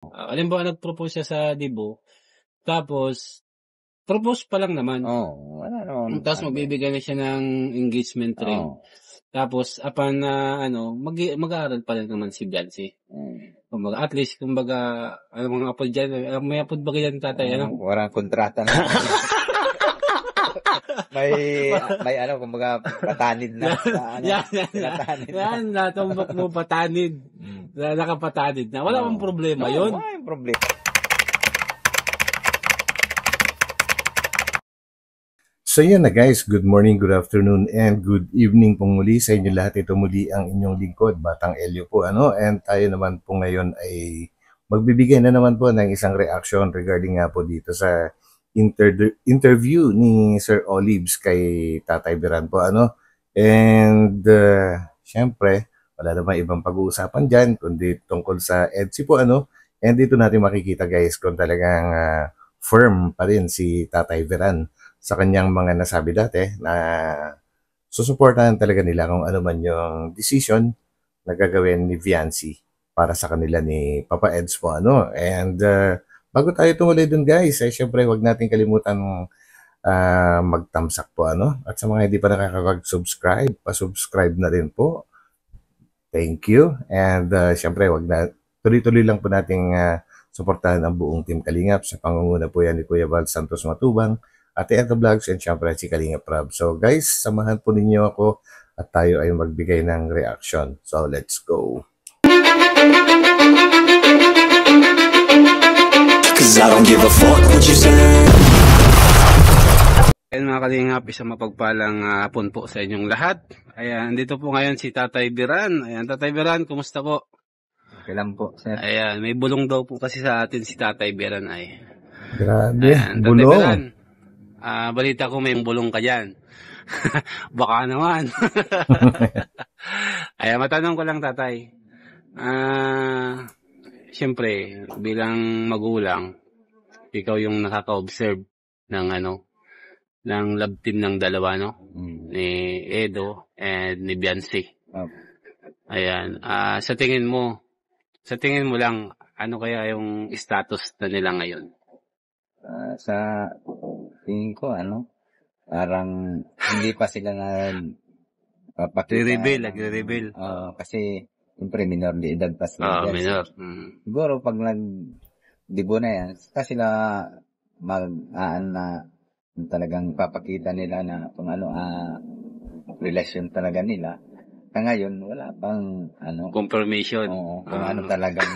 Halimbawa nag-propose siya sa debo, tapos propose pa lang naman. Wala naman Tapos magbibigay na siya ng engagement ring. Tapos upon na mag-aaral pa rin naman si Beyonce. Kumbaga, at least, mga apod dyan, may apod ba ganyan tatay, Walang kontrata na. may kumbaga, patanid na. Yan, natumbok mo patanid. Nakapatanid na. Wala bang problema yun? Wala yung problema. So yan na guys, good morning, good afternoon, and good evening pong muli sa inyo lahat. Ito muli ang inyong lingkod, Batang Elio po. And tayo naman po ngayon ay magbibigay na naman po ng isang reaction regarding nga po dito sa interview ni Sir Olives kay Tatay Beran po. And syempre, wala naman ibang pag-uusapan dyan, kundi tungkol sa EDSI po. And dito natin makikita guys kung talagang firm pa rin si Tatay Beran sa kanyang mga nasabi dati na susuportahan talaga nila kung ano man yung decision na gagawin ni Viancy para sa kanila ni Papa Eds po. And bago tayo tumuloy dun guys, ay syempre wag natin kalimutan mag-thumbs up po. At sa mga hindi pa nakakapag-subscribe, pa-subscribe na rin po. Thank you. And syempre tuloy-tuloy lang po nating suportahan ang buong Team Kalingap sa pangunguna po yan ni Kuya Val Santos Matubang, Ate Eto Vlogs, and syempre si Kalingap Rob. So guys, samahan po ninyo ako at tayo ay magbigay ng reaction. So let's go. Cause I don't give a fuck what you say. Ayan mga Kalingap, isang mapagpalang hapon po sa inyong lahat. Ayan, dito po ngayon si Tatay Beran. Ayan, Tatay Beran, kumusta po? Okay lang po, sir. Ayan, may bulong daw po kasi sa atin si Tatay Beran ay. Grabe, ayan, bulong. Tatay Beran, balita ko may bulong ka dyan. Baka naman. Ayan, matanong ko lang tatay. Siyempre, bilang magulang, ikaw yung nakaka-observe ng ng love team ng dalawa, ni Edo and ni Viancy. Ayan, sa tingin mo lang, ano kaya yung status na nila ngayon? Sa tingin ko, parang hindi pa sila papakita. Nagre-reveal. Kasi, siyempre, minor de edad pa sila. Minor. Siguro, pag nag-dibo na yan, kasi sila na talagang papakita nila na kung relasyon talaga nila. Ngayon, wala pang, confirmation. Oo, kung ano talagang,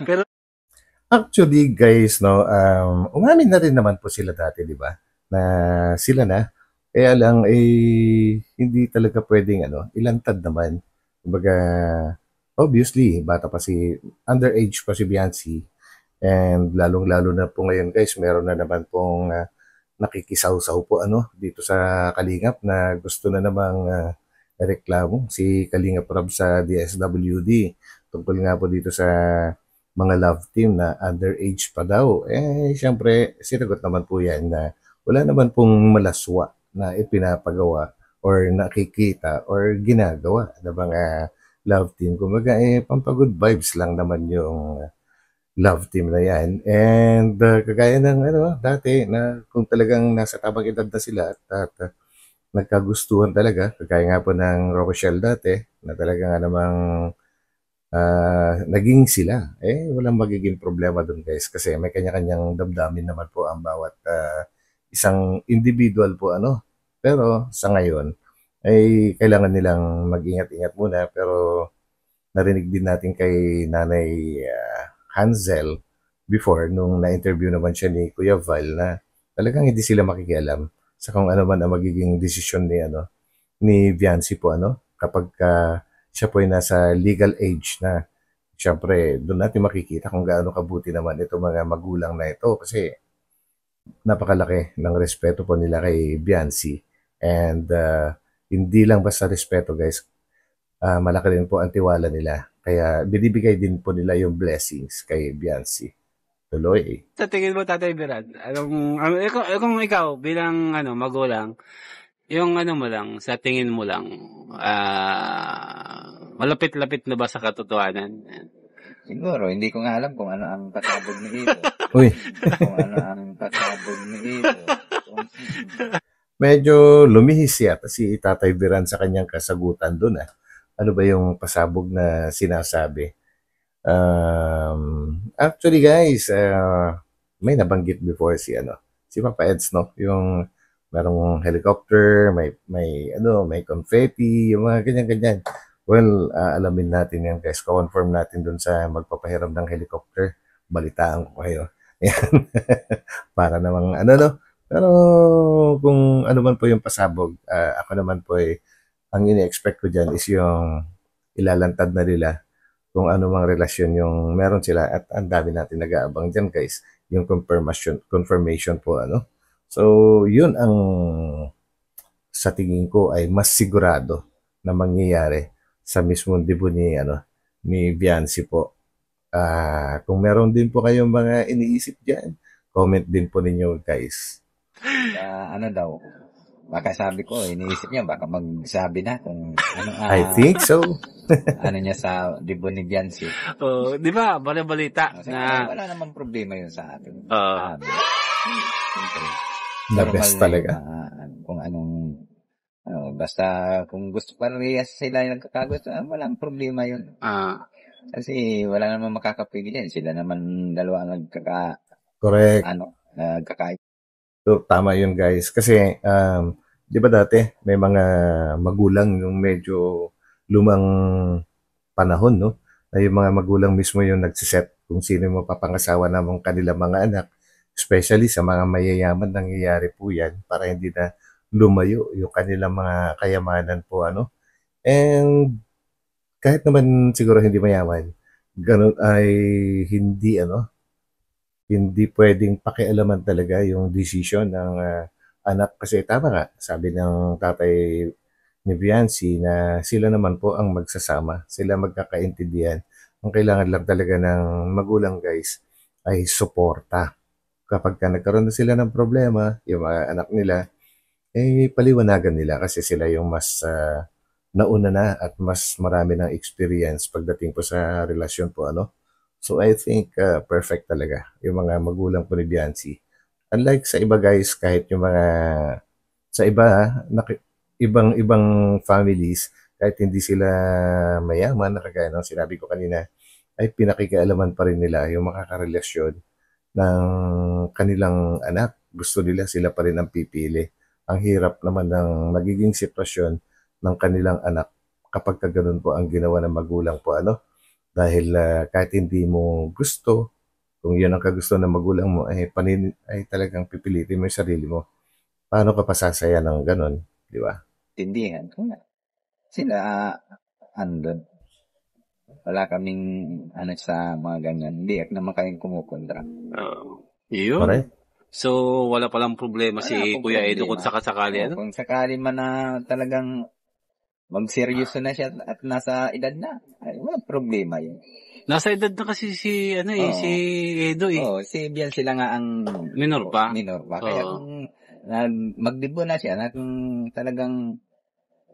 Pero, actually guys, umamin na rin naman po sila dati, di ba? Na sila na. Kaya lang, hindi talaga pwedeng, ilantad naman. Kumbaga, obviously, bata pa underage pa si Viancy. And lalong-lalo na po ngayon guys, meron na naman pong nakikisaw-saw po, dito sa Kalingap na gusto na namang reklamo si Kalingap Rob sa DSWD. Tungkol nga po dito sa mga love team na underage pa daw. Siyempre, sinagot naman po yan na wala naman pong malaswa na ipinapagawa or nakikita or ginagawa na mga love team. Kumbaga, pampagood vibes lang naman yung love team na yan. And kagaya ng dati na kung talagang nasa tabang edad na sila at nagkagustuhan talaga, kagaya nga po ng Rochelle dati na talaga nga namang naging sila, walang magiging problema dun guys kasi may kanya-kanyang damdamin naman po ang bawat isang individual po pero sa ngayon ay kailangan nilang mag-ingat-ingat muna. Pero narinig din natin kay Nanay Hansel before nung na-interview naman siya ni Kuya Val na talagang hindi sila makikialam sa kung ano man ang magiging desisyon ni Viancy po kapag siya po ay nasa legal age na. Siyempre, doon natin makikita kung gaano kabuti naman ito mga magulang na ito kasi napakalaki ng respeto po nila kay Viancy. And hindi lang basta respeto guys, malaki rin po ang tiwala nila. Kaya binibigay din po nila yung blessings kay Viancy. Tuloy. Sa tingin mo, Tatay Beran, kung ikaw bilang magulang, yung mo lang, sa tingin mo lang, malapit-lapit na ba sa katotohanan? Siguro, hindi ko nga alam kung ano ang pasabog ni Ito. Uy, Kung ano ang pasabog ni Ito. medyo lumihis yata si Tatay Biran sa kanyang kasagutan doon ah. Ano ba yung pasabog na sinasabi? Actually guys, may nabanggit before si Papa Eds, no? Yung merong helicopter, may confetti, yung mga ganyan-ganyan. Well, alamin natin yan guys. Confirm natin dun sa magpapahiram ng helicopter. Balitaan ko kayo. Yan. Para namang no? Pero kung ano man po yung pasabog, ako naman po ang ini-expect ko dyan is yung ilalantad na nila kung ano mang relasyon yung meron sila at ang dami natin nag-aabang dyan guys. Yung confirmation po So, yun ang sa tingin ko ay mas sigurado na mangyayari sa mismong debut ni Biancy po. Kung meron din po kayong mga iniisip dyan, comment din po ninyo guys. Ano daw, baka sabi ko, iniisip niya, baka magsabi na kung ano I think so. ano niya sa debut ni Biancy. Di ba? Balita Kasi na wala namang problema yun sa atin. Siyempre, The normal best na talaga. yun, kung anong, basta kung gusto parehas sila yung nagkakagusto, walang problema yun. Kasi wala namang makakapigil yan. Sila naman dalawa ang Correct. nagkakait. So, tama yun guys. Kasi, di ba dati, may mga magulang yung medyo lumang panahon, no? Na yung mga magulang mismo yung nagsiset kung sino yung mapapangasawa ng kanilang mga anak. Especially sa mga mayayaman, nangyayari po yan para hindi na lumayo yung kanilang mga kayamanan po, And, kahit naman siguro hindi mayaman, ganun ay hindi pwedeng pakialaman talaga yung decision ng anak. Kasi tama nga, sabi ng tatay ni Biancy na sila naman po ang magsasama. Sila magkakaintindihan. Ang kailangan lang talaga ng magulang guys ay suporta. Kapag nagkaroon na sila ng problema, yung mga anak nila, paliwanagan nila kasi sila yung mas nauna na at mas marami ng experience pagdating po sa relasyon po So I think perfect talaga yung mga magulang po ni Biancy. Unlike sa iba guys, kahit yung mga sa iba, ibang families, kahit hindi sila mayaman, kagaya ng sinabi ko kanina, ay pinakikialaman pa rin nila yung makakarelasyon ng kanilang anak. Gusto nila sila pa rin ang pipili. Ang hirap naman ng magiging sitwasyon ng kanilang anak kapag kaganoon po ang ginawa ng magulang po dahil kahit hindi mo gusto, kung yun ang kagusto ng magulang mo, ay talagang pipilitin mo yung sarili mo. Paano ka pasasaya ng ganon? Di ba? Tindihan ko nga. Sila, andun. Wala kaming, sa mga ganyan. Hindi naman kayong kumukontra. Yun. Correct? So, wala palang problema si Wala pong Kuya Edo problema. kung sakasakali, Kung sakali man na talagang magseryoso na siya at nasa edad na, ay, walang problema yun. Nasa edad na kasi si Edo si Bian sila nga ang minor pa. Kaya kung magdebo na siya, na kung talagang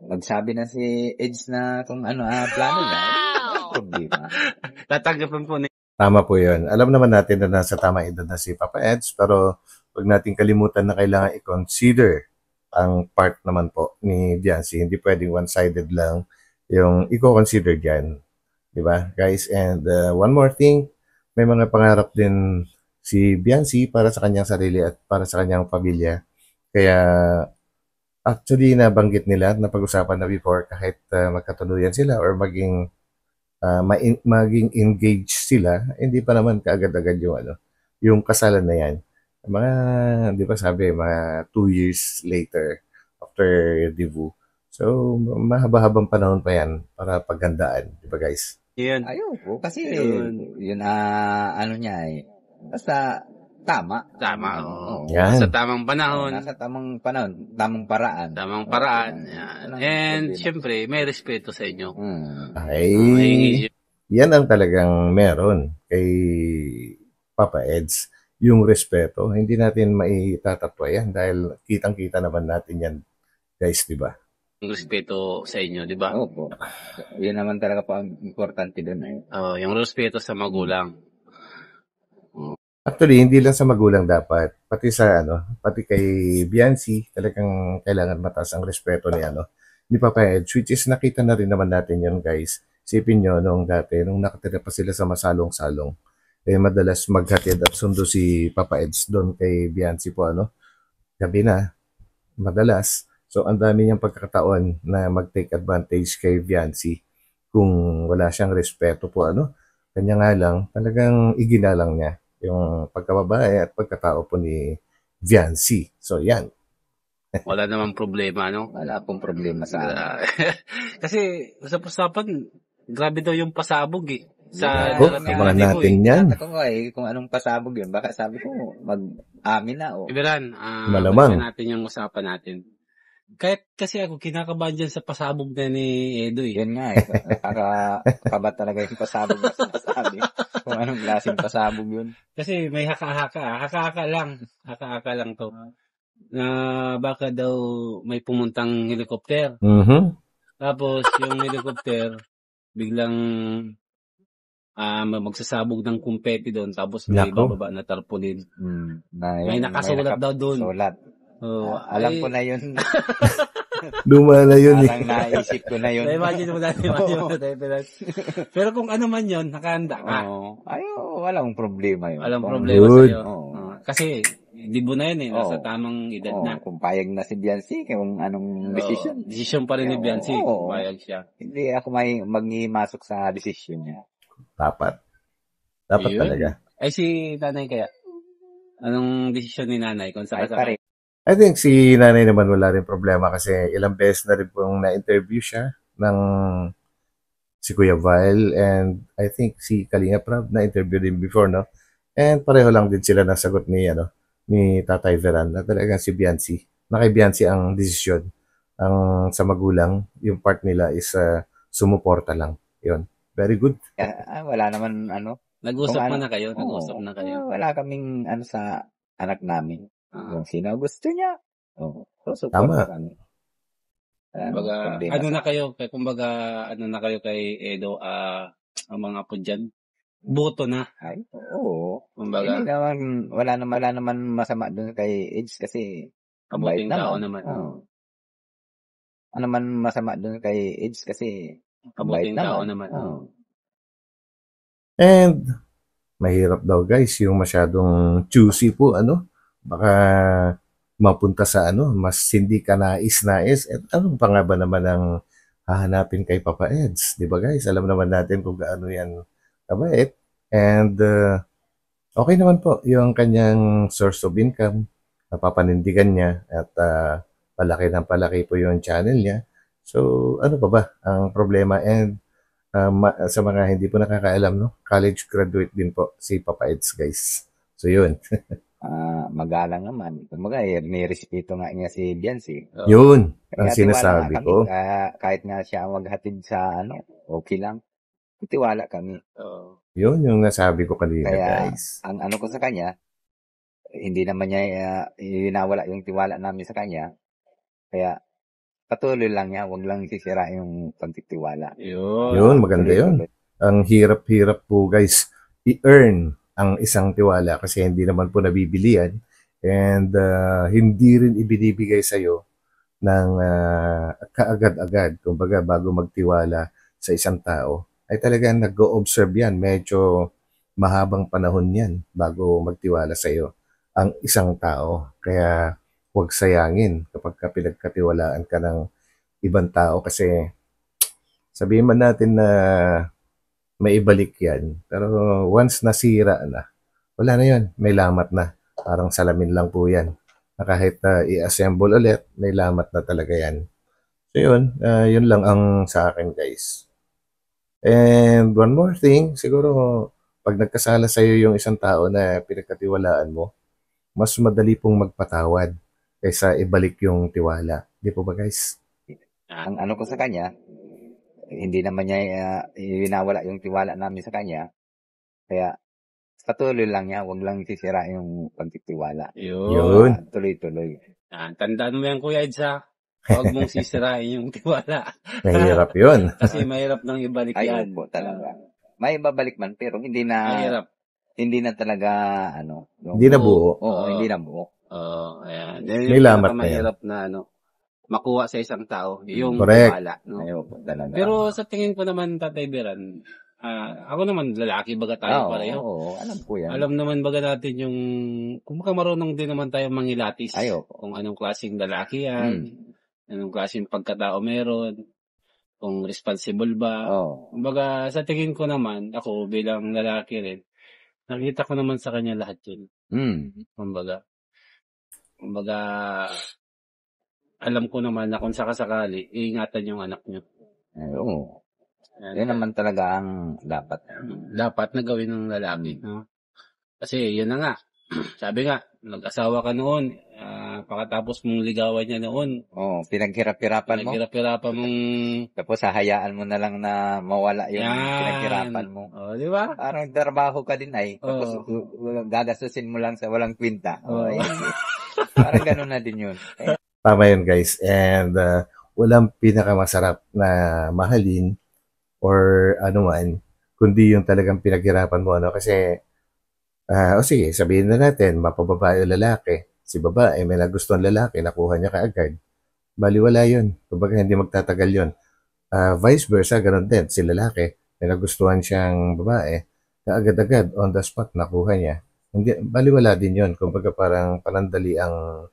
magsabi na si Edge na kung plano niya, walang problema. Tatanggapin po ni Tama po yun. Alam naman natin na nasa tamang edad na si Papa Eds, pero huwag natin kalimutan na kailangan i-consider ang part naman po ni Biancy. Hindi pwedeng one-sided lang yung i-consider dyan. Diba, guys? And one more thing, may mga pangarap din si Biancy para sa kanyang sarili at para sa kanyang pamilya. Kaya, actually, nabanggit nila, napag-usapan na before, kahit magkatuluyan sila or maging engaged sila, hindi pa naman kaagad-agad yung kasalan na yan. Mga, di ba sabi, mga 2 years later after debut. So, mahaba-habang panahon pa yan para paggandaan. Di ba guys? Yan. Ayoko. Kasi, yun, niya basta, tama. Tama. Yan. Sa tamang panahon. Nasa tamang panahon, tamang paraan. Tamang paraan. Yan. And, syempre, may respeto sa inyo. Ay, yan ang talagang meron kay Papa Eds. Yung respeto, hindi natin maitatapwa yan dahil kitang-kita naman natin yan, guys, di ba? Yung respeto sa inyo, di ba? Opo. Yun naman talaga po ang importante doon. Yung respeto sa magulang. Actually, hindi lang sa magulang dapat, pati sa pati kay Biancy, talagang kailangan mataas ang respeto ni Papa Ed, which is nakita na rin naman natin yun, guys. Isipin nyo, noong dati, nung nakatira pa sila sa masalong-salong, madalas maghatid at sundo si Papa Eds doon kay Biancy po, gabi na, madalas. So, ang dami niyang pagkakataon na mag-take advantage kay Biancy kung wala siyang respeto po, Kanya nga lang, talagang iginalang niya yung pagkababae at pagkatao po ni Viancy. So, yan. Wala namang problema, Wala pong problema sa Kasi, usap-usapan, grabe daw yung pasabog sa abangan natin yan. Ako nga kung anong pasabog yun. Baka sabi ko, mag-amin na. Ibiran, malamang natin yung usapan natin. Kahit kasi ako kinakabahan dyan sa pasabog na ni Edo. Yan nga Kaba talaga yung pasabog na sinasabi. Kung anong klaseng pasabog yun. Kasi may haka-haka lang to. Na baka daw may pumuntang helicopter. Tapos yung helicopter, biglang magsasabog ng kumpeti doon. Tapos may bababa na tarpaulin. May nakasulat daw doon. Sulat. Alam ko na yun. Luma na yun. Parang naisip ko na yun. Imagine mo dati. Pero kung ano man yun, nakahanda ka. Walang problema yun. Walang problema sa'yo. Kasi, dibo na yun nasa tamang edad na. Kung payag na si Biancy, kung anong desisyon. Desisyon pa rin ni Biancy, kung payag siya. Hindi ako maghimasok sa desisyon niya. Dapat talaga. Si nanay kaya? Anong desisyon ni nanay? Kung saan I think si nanay naman wala rin problema kasi ilang beses na rin pong na-interview siya ng si Kuya Val and I think si Kalinga Prab na-interview din before, And pareho lang din sila nasagot ni Tatay Veran na talagang si Biancy. Na kay Biancy ang desisyon. Ang sa magulang, yung part nila is sumuporta lang. Yun. Very good. Wala naman Nag-usap na kayo? Nag-usap na kayo? Wala kaming sa anak namin. Kung sino gusto niya. Tama. Kumbaga, ano na kayo kay Edo, ang mga po dyan? Boto na. Oo. Kumbaga, wala naman masama doon kay Edge kasi kabuting tao naman. Ano man masama doon kay Edge kasi kabuting tao naman. And mahirap daw guys yung masyadong choosy po baka mapunta sa mas hindi ka nais at anong pa nga ba naman ang hahanapin kay Papa Eds, di ba guys? Alam naman natin kung gaano yan kabait and okay naman po yung kanyang source of income, napapanindigan niya at palaki po yung channel niya. So ano pa ba ang problema? And sa mga hindi po nakakaalam, college graduate din po si Papa Eds guys. So yun. Magalang naman. Kumbaga, may respeto nga niya si Biancy. Yun ang sinasabi ko. Kahit nga siya maghatid sa okay lang. Tiwala kami. Yun yung nasabi ko kanina, guys. Ang ko sa kanya, hindi naman niya inawala yung tiwala namin sa kanya. Kaya, patuloy lang niya. Huwag lang sisira yung pagtitiwala. Yun, maganda yun. Ang hirap-hirap po, guys, i-earn ang isang tiwala kasi hindi naman po nabibili yan and hindi rin ibinibigay sa'yo ng kaagad-agad. Kumbaga, bago magtiwala sa isang tao, ay talagang nag-o-observe yan. Medyo mahabang panahon yan bago magtiwala sa'yo ang isang tao. Kaya huwag sayangin kapag pinagkatiwalaan ka ng ibang tao kasi sabihin man natin na may ibalik yan. Pero once nasira na, wala na yun. May lamat na. Parang salamin lang po yan. Na kahit i-assemble ulit, may lamat na talaga yan. So yun, yun lang ang sa akin guys. And one more thing, siguro pag nagkasala sa'yo yung isang tao na pinagkatiwalaan mo, mas madali pong magpatawad kaysa ibalik yung tiwala. Di po ba guys? Ang ko sa kanya, hindi naman niya inawala yung tiwala namin sa kanya. Kaya, patuloy lang niya. Huwag lang sisira yung pagtitiwala. Yun. Tuloy-tuloy. Tandaan mo yan, Kuya Edsa. Huwag mong sisirain yung tiwala. Mahirap yun. Kasi mahirap nang ibalik Ay, yan. po talaga. May babalik man, pero hindi na, Mahirap. hindi na talaga, Hindi na buo. Oo, hindi na buo. Ayan. May lamat na yan. Mahirap na makuha sa isang tao. Yung Correct. tiwala. No? Ayoko talaga. Pero sa tingin ko naman, Tatay Beran, ako naman, lalaki baga tayo pareho. Oo, alam ko yan. Alam naman baga natin yung, kung baka marunong din naman tayo mangilatis. Ayoko. Kung anong klaseng lalaki yan, anong klaseng pagkatao meron, kung responsible ba. Kumbaga, sa tingin ko naman, ako bilang lalaki rin, nakita ko naman sa kanya lahat yun. Kumbaga, alam ko naman na kung sakasakali, iingatan yung anak nyo. Oo. Yan naman talaga ang dapat. Dapat na gawin ng lalaki. No? Kasi yun na nga. Sabi nga, nag-asawa ka noon, pagkatapos mong ligawan niya noon. Pinaghirap-hirapan mo. Pinaghirap-hirapan mong... Tapos hahayaan mo na lang na mawala yung pinaghirapan mo. Di ba? Parang trabaho ka din ay. Tapos gagastusin mo lang sa walang kwinta. Parang gano'n na din yun. Tama yun, guys. And walang pinakamasarap na mahalin or ano man, kundi yung talagang pinaghirapan mo. Kasi, sige, sabihin na natin, mapababae o lalaki. Si babae, may nagustuhan lalaki, nakuha niya kaagad. Baliwala yun. Kumbaga, hindi magtatagal yun. Vice versa, ganun din. Si lalaki, may nagustuhan siyang babae, kaagad-agad, on the spot, nakuha niya. Hindi, baliwala din yun. Kumbaga, parang panandali ang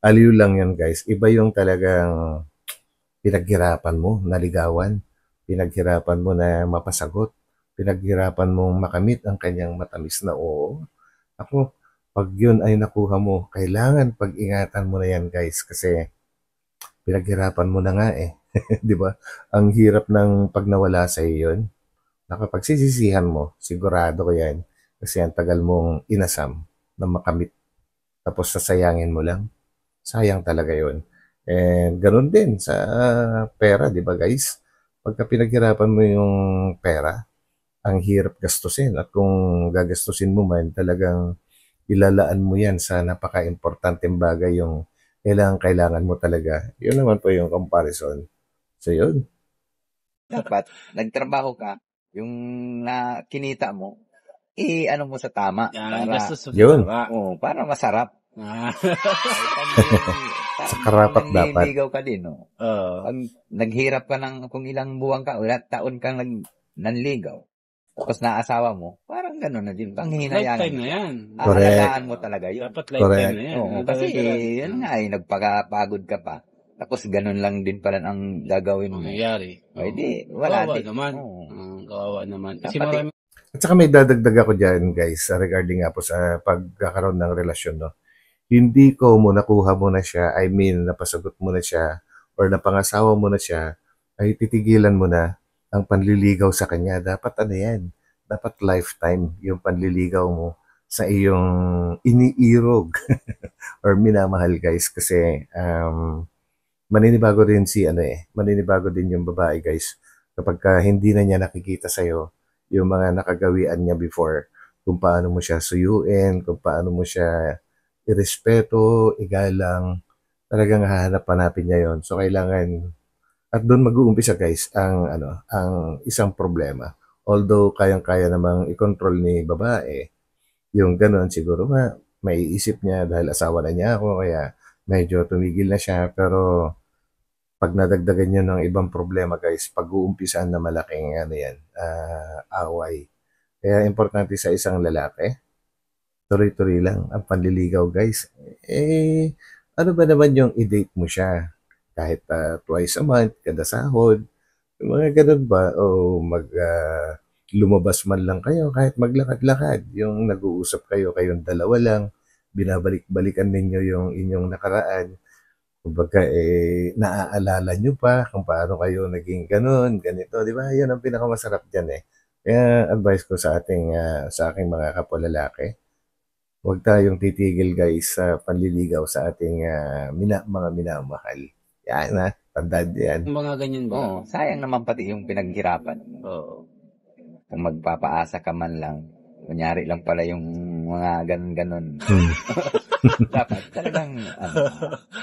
aliw lang yun, guys. Iba yung talagang pinaghirapan mo, naligawan. Pinaghirapan mo na mapasagot. Pinaghirapan mong makamit ang kanyang matamis na oo. Ako, pag yun ay nakuha mo, kailangan pag-ingatan mo na yan, guys. Kasi pinaghirapan mo na nga eh. Di ba? Ang hirap ng pag nawala sa iyo yun. Nakapagsisisihan mo, sigurado ko yan. Kasi ang tagal mong inasam na makamit. Tapos sasayangin mo lang. Sayang talaga yun. And ganun din sa pera, di ba guys? Pagka pinaghirapan mo yung pera, ang hirap gastusin. At kung gagastusin mo man, talagang ilalaan mo yan sa napaka-importanteng bagay yung kailangan mo talaga. Yun naman po yung comparison. So yun. Dapat, nagtrabaho ka, yung kinita mo, ano mo sa tama. Yun. Para masarap. Sa karapat dapat. Nanliligaw ka din, Pag naghirap ka kung ilang buwan ka, taon kang nanligaw, tapos naasawa mo, parang gano'n na din. Panghinayang. Lifetime na yan. Alagaan mo talaga yun. Dapat lifetime na yan. Kasi yun nga, nagpagapagod ka pa. Tapos gano'n lang din pala ang gagawin mo. Nangyayari. Hindi, wala din. Kawawa naman. Kasi Dapat At saka may dadagdag ako dyan, guys, regarding nga po sa pagkakaroon ng relasyon, no? Hindi ko mo nakuha mo na siya, I mean, napasagot mo na siya, or napangasawa mo na siya, ay titigilan mo na ang panliligaw sa kanya. Dapat ano yan? Dapat lifetime yung panliligaw mo sa iyong iniirog or minamahal, guys. Kasi maninibago din maninibago din yung babae, guys. Kapag hindi na niya nakikita sa'yo yung mga nakagawian niya before, kung paano mo siya suyuin, kung paano mo siya irespeto, igalang, talagang hahanap-hanapin niya yon. So kailangan, at doon mag-uumpisa, guys, ang isang problema. Although kayang-kaya namang i-control ni babae, yung gano'n siguro nga, may isip niya dahil asawa na niya ako, kaya medyo tumigil na siya. Pero pag nadagdagan niyo ng ibang problema, guys, pag-uumpisaan na malaking away. Kaya importante sa isang lalaki, tuloy-tuloy lang ang panliligaw, guys. Ano ba naman yung i-date mo siya? Kahit twice a month, kada sahod, mga ganun ba? O lumabas man lang kayo, kahit maglakad-lakad, yung nag-uusap kayong dalawa lang, binabalik-balikan ninyo yung inyong nakaraan. Kumbaga, naaalala nyo pa kung paano kayo naging ganun, ganito, di ba? Yan ang pinakamasarap dyan eh. Kaya advice ko sa aking mga kapwa lalaki, huwag tayong titigil, guys, sa panliligaw sa ating mga minamahal. Yan tandaan yan. Mga ganyan ba? Sayang naman pati yung pinaghirapan. Kung magpapaasa ka man lang, kunyari lang pala yung mga ganun-ganun. Dapat talagang,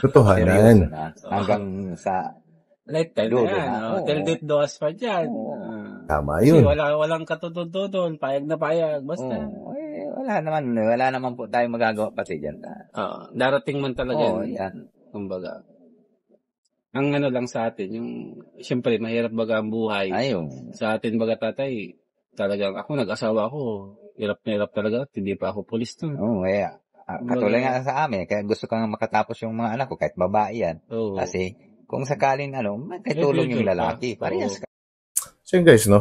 Totohanan. seryoso na. Hanggang sa Lifetime na dulo yan. na. Oh. Till death do us pa dyan. Tama Kasi yun. walang katutududon. Payag na payag. Basta. Wala naman po tayong magagawa pati dyan. Darating man talaga. Yan. Kumbaga. Ang ano lang sa atin, yung, siyempre, mahirap baga ang buhay. Ayun. Sa atin baga tatay, talagang ako, nag-asawa ako, hirap na hirap talaga, hindi pa ako pulis to. Kaya, katulad nga sa amin, kaya gusto kang makatapos yung mga anak ko, kahit babae yan. Kasi, kung sakaling may tulong yung lalaki, parehas ka. So yun guys, no,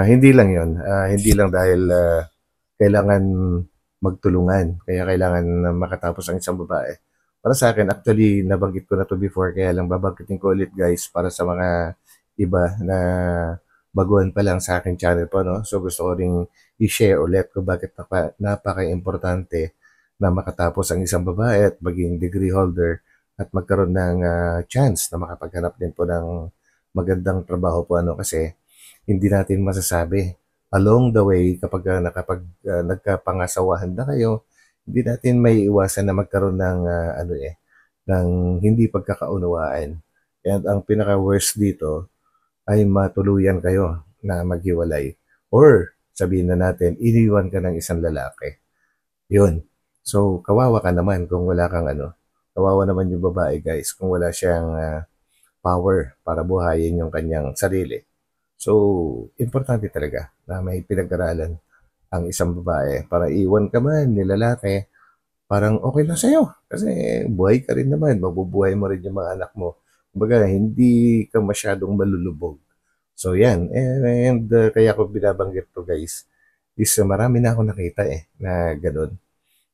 hindi lang yun. Hindi lang dahil kailangan magtulungan, kaya kailangan makatapos ang isang babae. Para sa akin, actually, nabanggit ko na to before, kaya lang babanggitin ko ulit guys, para sa mga iba na baguhan pa lang sa aking channel po, no? So gusto ko ring i-share ulit kung bakit napaka-importante na makatapos ang isang babae at maging degree holder at magkaroon ng chance na makapaghanap din po ng magandang trabaho po, ano, kasi hindi natin masasabi along the way kapag nagkapangasawahan na kayo, hindi natin may iwasan na magkaroon ng ng hindi pagkakaunawaan. And ang pinaka-worst dito ay matuluyan kayo na maghiwalay. Or sabihin na natin, iniwan ka ng isang lalaki. Yun. So, kawawa ka naman kung wala kang kawawa naman yung babae guys kung wala siyang power para buhayin yung kanyang sarili. So, importante talaga na may pinag-aralan ang isang babae para iwan ka man ni lalaki, parang okay lang sa'yo. Kasi buhay ka rin naman, mabubuhay mo rin yung mga anak mo. Kumbaga, hindi ka masyadong malulubog. So, yan. And kaya ko binabanggit to guys, is marami na ako nakita na ganun,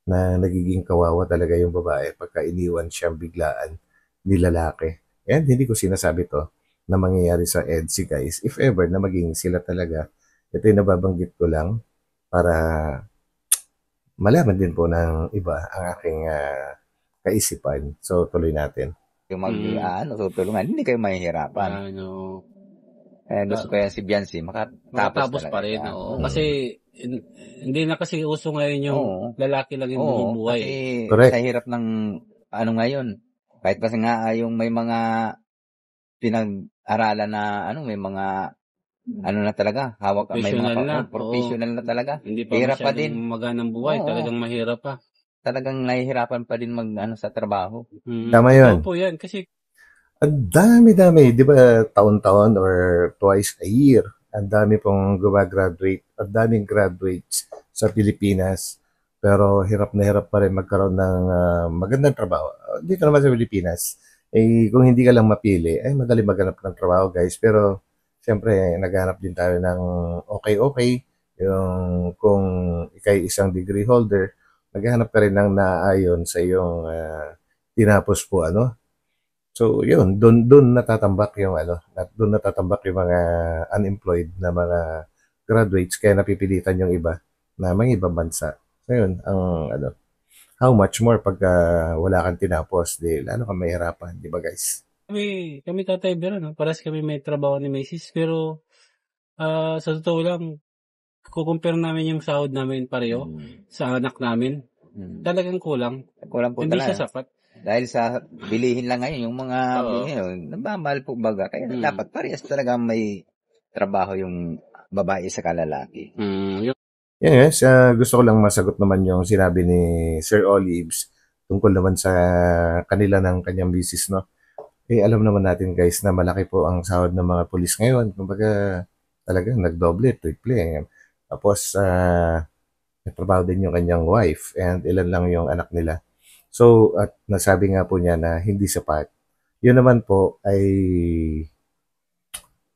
na nagiging kawawa talaga yung babae pagka iniwan siyang biglaan ni lalaki. And hindi ko sinasabi to na mangyayari sa EDSI guys. If ever na maging sila talaga, ito yung nababanggit ko lang para malaman din po ng iba ang aking kaisipan. So, tuloy natin. Yung tutulungan, hindi kayo mahihirapan. Gusto ko yan si Biancy, makatapos pa rin. Kasi, hindi na kasi uso ngayon yung lalaki lang yung buong buhay. Kasi sa hirap ng ngayon, kahit pa nga yung may mga pinag-aralan na may mga na talaga, hawak may mga professional na talaga. Hindi pa hirap pa din maganang buhay, talagang mahirap pa. Talagang nahihirapan pa din sa trabaho. Tama yun. Opo yan, kasi ang dami-dami, di ba, taon-taon or twice a year, ang dami pong gumagraduate, ang daming graduates sa Pilipinas, pero hirap na hirap pa rin magkaroon ng magandang trabaho. Dito naman sa Pilipinas, kung hindi ka lang mapili, madali maghanap ng trabaho guys, pero siyempre, naghanap din tayo ng okay. Yung kung ikay isang degree holder, naghanap ka rin ng naayon sa iyong tinapos po, So, yun, doon natatambak yung doon natatambak yung mga unemployed na mga graduates, kaya napipilitan yung iba na mga ibang bansa. So, yun, ang how much more pagka wala kang tinapos, lalo kang mahirapan, di ba guys? Kami Tatay Bero, paras kami may trabaho ni Macy's, pero sa totoo lang, kukumpare namin yung sahod namin pareho sa anak namin. Talagang kulang. Kulang po hindi talaga. Siya sapat. Dahil sa bilihin lang ngayon, yung mga bilihin, nabamahal po baga. Kaya dapat parehas talaga may trabaho yung babae sa kalalaki. Yes, gusto ko lang masagot naman yung sinabi ni Sir Olives tungkol naman sa kanila ng kanyang business, alam naman natin guys na malaki po ang sahod ng mga pulis ngayon. Kumbaga talagang nagdoble, triple. Tapos nagtrabaho din yung kanyang wife and ilan lang yung anak nila. So, at nasabi nga po niya na hindi sapat. Yun naman po ay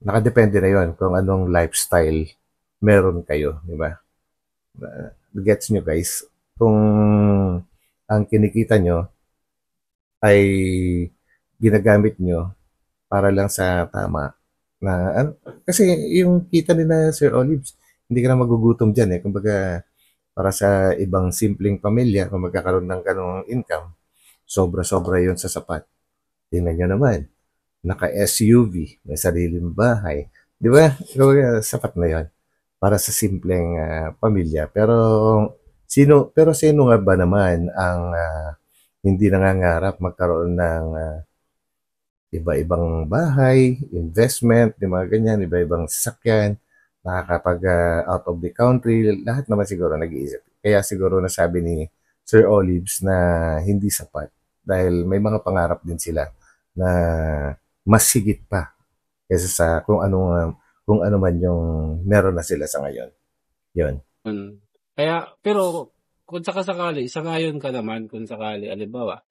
nakadepende na yun kung anong lifestyle meron kayo, di ba? Gets nyo guys? Kung ang kinikita nyo ay ginagamit nyo para lang sa tama na kasi yung kita nila Sir Olives, hindi ka na magugutom dyan kumbaga para sa ibang simpleng pamilya kung magkakaroon ng ganong income, sobra-sobra yun sa sapat. Tingnan nyo naman, naka-SUV, may sariling bahay, di ba? Sapat na yun para sa simpleng pamilya. Pero sino nga ba naman ang hindi nangangarap magkaroon ng iba-ibang bahay, investment, yung mga ganyan, iba-ibang sasakyan, nakakapag out of the country, lahat naman siguro nag-iisip. Kaya siguro nasabi ni Sir Olives na hindi sapat dahil may mga pangarap din sila na mas higit pa kaysa sa kung ano man yung meron na sila sa ngayon. Yun. Kaya, pero kung sakasakali, sangayon ka naman kung sakali, alimbawa,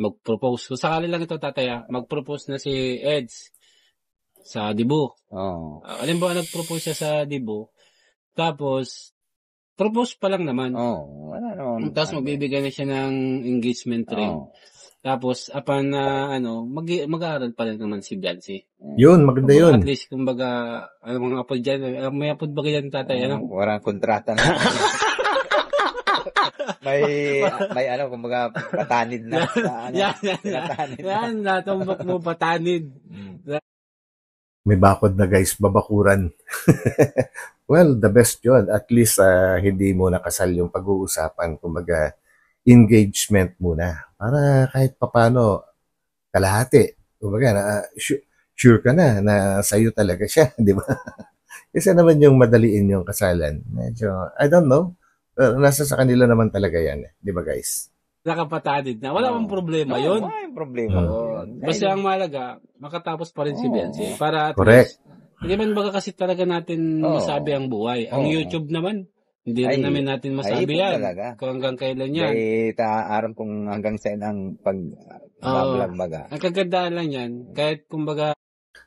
mag-propose. Kung sakali lang ito, tataya, mag-propose na si Eds sa Dibu. Oo. Alimbawa, nag-propose siya sa Dibu, tapos, propose pa lang naman. Oo, wala naman. Tapos magbibigay na siya ng engagement ring. Tapos, upon na, mag-aaral pa rin naman si Biancy. Yun, maganda yun. At least, kumbaga, mga apod dyan, may apod ba ganyan, tatay, Walang kontrata na. may kumbaga, patanid na. Yan, natumbok mo, patanid. May bakod na guys, babakuran. Well, the best yun. At least, hindi mo nakasal yung pag-uusapan. Kumbaga, engagement muna. Para kahit papano, kalahati. Kumbaga, sure ka na sa'yo talaga siya, di ba? Kasi naman yung madaliin yung kasalan. Medyo, I don't know. Nasa sa kanila naman talaga yan. Di ba guys? Nakapatanid na. Wala bang problema yun? Wala yung problema. Basta ang malaga, makatapos pa rin si Biancy. Para at correct. Least, hindi man baga kasi talaga natin masabi ang buhay. Ang YouTube naman, hindi rin natin masabi yan. Talaga. Kung hanggang kailan yan. Ay, taaram kung hanggang saan ang pag-vlog baga. Ang kagandaan lang yan, kahit kumbaga...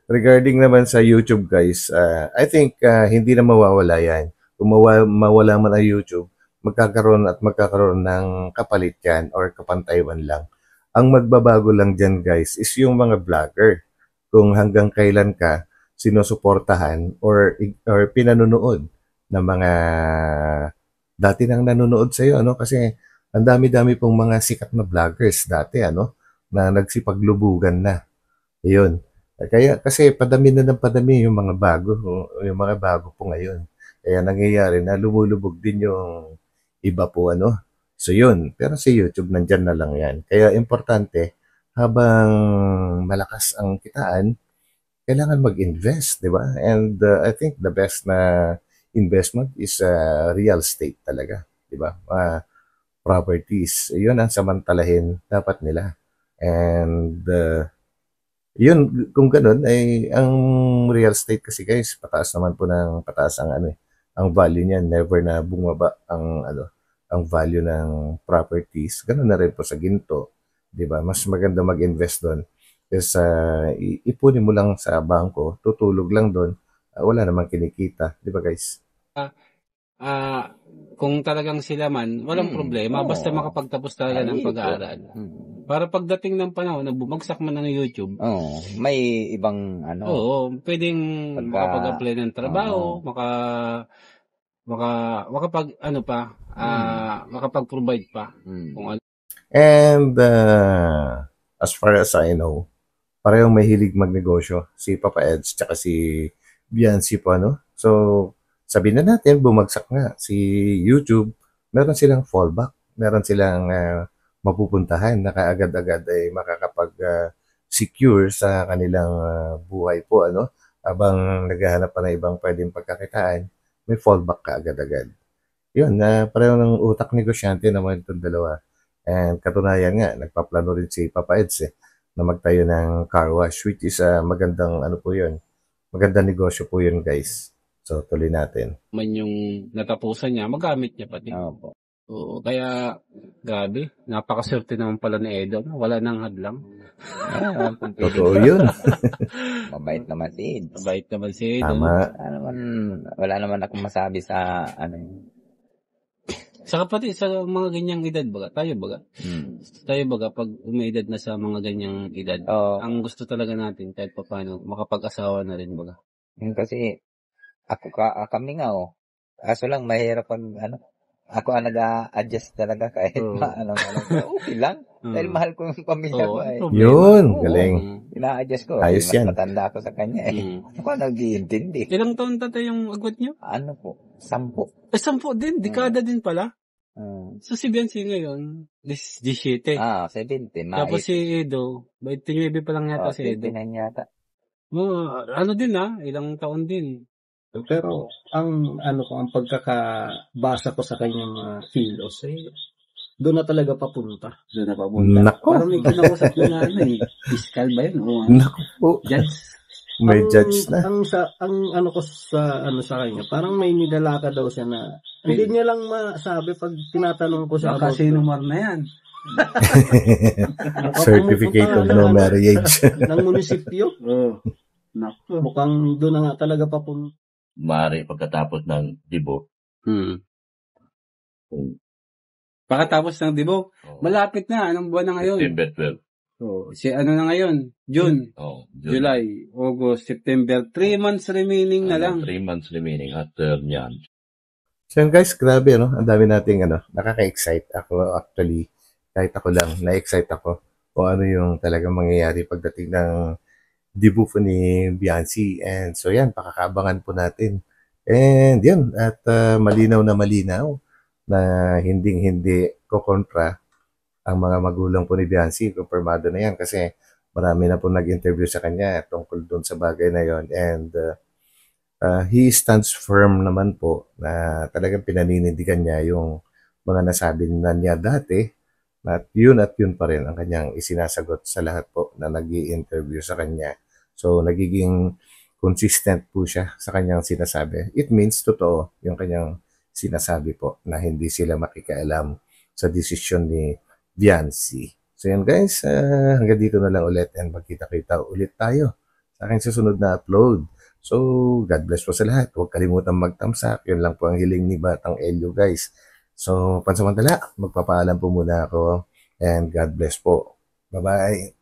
Regarding naman sa YouTube guys, I think hindi na mawawala yan. Kung mawala man ang YouTube, magkakaroon ng kapalit yan or kapantaywan lang. Ang magbabago lang dyan guys is yung mga vlogger. Kung hanggang kailan ka sinusuportahan or pinanunood ng mga dati nang nanonood sa iyo, kasi ang dami-dami pong mga sikat na vloggers dati na nagsipaglubugan na. Ayun. Kaya kasi padami na ng padami yung mga bago po ngayon. Kaya nangyayari na lumulubog din yung iba po So yun, pero sa YouTube nandyan na lang yan. Kaya importante, habang malakas ang kitaan, kailangan mag-invest, di ba? And I think the best na investment is real estate talaga, di ba? Properties, yun ang samantalahin dapat nila. And yun, kung ganun, ay ang real estate kasi guys, pataas naman po ng pataas ang value niyan, never na bumaba ang value ng properties. Ganun na rin po sa ginto, 'di ba? Mas maganda mag-invest doon kaysa ipunin mo lang sa bangko, tutulog lang doon, wala namang kinikita, 'di ba guys? Kung talagang sila man, walang problema basta makapagtapos talaga ng pag-aaral. Para pagdating ng panahon na bumagsak man ng YouTube, may ibang pwedeng makapag-apply ng trabaho, makapag-provide pa. Kung And as far as I know, parehong mahilig magnegosyo si Papa Eds tsaka si Biancy po, So, sabihin na natin, bumagsak nga si YouTube, meron silang fallback, meron silang mapupuntahan na kaagad-agad ay makakapag-secure sa kanilang buhay po, habang naghahanap pa ng ibang pwedeng pagkakitaan, may fallback ka agad-agad. Yun, pareho ng utak negosyante naman itong dalawa. And katunayan nga, nagpaplano rin si Papa Eds na magtayo ng car wash, which is magandang po yun. Magandang negosyo po yun guys. So, tuloy natin. Man yung natapusan niya, magamit niya pati. Oo, kaya, grabe, napakaswerte naman pala ni Edo. Wala nang hadlang. Totoo yun. Mabait naman si Ed. Mabait naman si Edo. Tama. Wala naman akong masabi sa Saka pati sa mga ganyang edad baga, tayo baga, pag umaedad na sa mga ganyang edad, ang gusto talaga natin kahit paano, makapag-asawa na rin baga. Kasi, kami nga kaso lang mahirap pag ako ang nag-a-adjust talaga kahit okay lang. Dahil mahal ko yung pamilya ko Yun, galing. Ina-adjust ko. Ayos yan. Matanda ako sa kanya Ako nag-iintindi. Ilang taon tatay yung agwat niyo? 10. 10 din, dekada din pala. So si Biancy ngayon, 17. 17. Tapos si Edo, 29 pa lang yata si Edo. 29 yata. Ano din ilang taon din. Pero ang pagkakabasa ko sa kanyang kilos doon na talaga papunta. Nako. Parang may kinausap doon na fiscal ba yun? Nako po. Judge. May judge na. Ang ko sa kanya, parang may nidalaka daw siya na hindi niya lang masabi pag tinatanong ko siya about sinumar na yan. Certificate of no marriage. ng munisipyo. Nako. Mukhang doon na nga talaga papunta. Mari pagkatapos ng dibok. Pagkatapos ng dibok, malapit na. Anong buwan na ngayon? September 12. Si ano na ngayon? June. July, August, September. 3 months remaining na lang. 3 months remaining after niyan. So guys, grabe ang dami nating nakaka-excite ako actually. Kahit ako lang, na-excite ako kung ano yung talagang mangyayari pagdating ng debut po ni Biancy. And so yan, pakakabangan po natin. And yan, at malinaw na hindi kokontra ang mga magulang po ni Biancy. Kumpirmado na yan kasi marami na po nag-interview sa kanya tungkol doon sa bagay na yon. And he stands firm naman po na talagang pinaninindigan niya yung mga nasabi na niya dati. At yun pa rin ang kanyang isinasagot sa lahat po na nag-i-interview sa kanya. So, nagiging consistent po siya sa kanyang sinasabi. It means totoo yung kanyang sinasabi po na hindi sila makikialam sa desisyon ni Biancy. So, yan guys, hanggang dito na lang ulit and magkita-kita ulit tayo sa aking susunod na upload. So, God bless po sa lahat. Huwag kalimutan mag-thumbs up. Yun lang po ang hiling ni Batang Elio guys. So, pansamantala, magpapaalam po muna ako and God bless po. Bye-bye.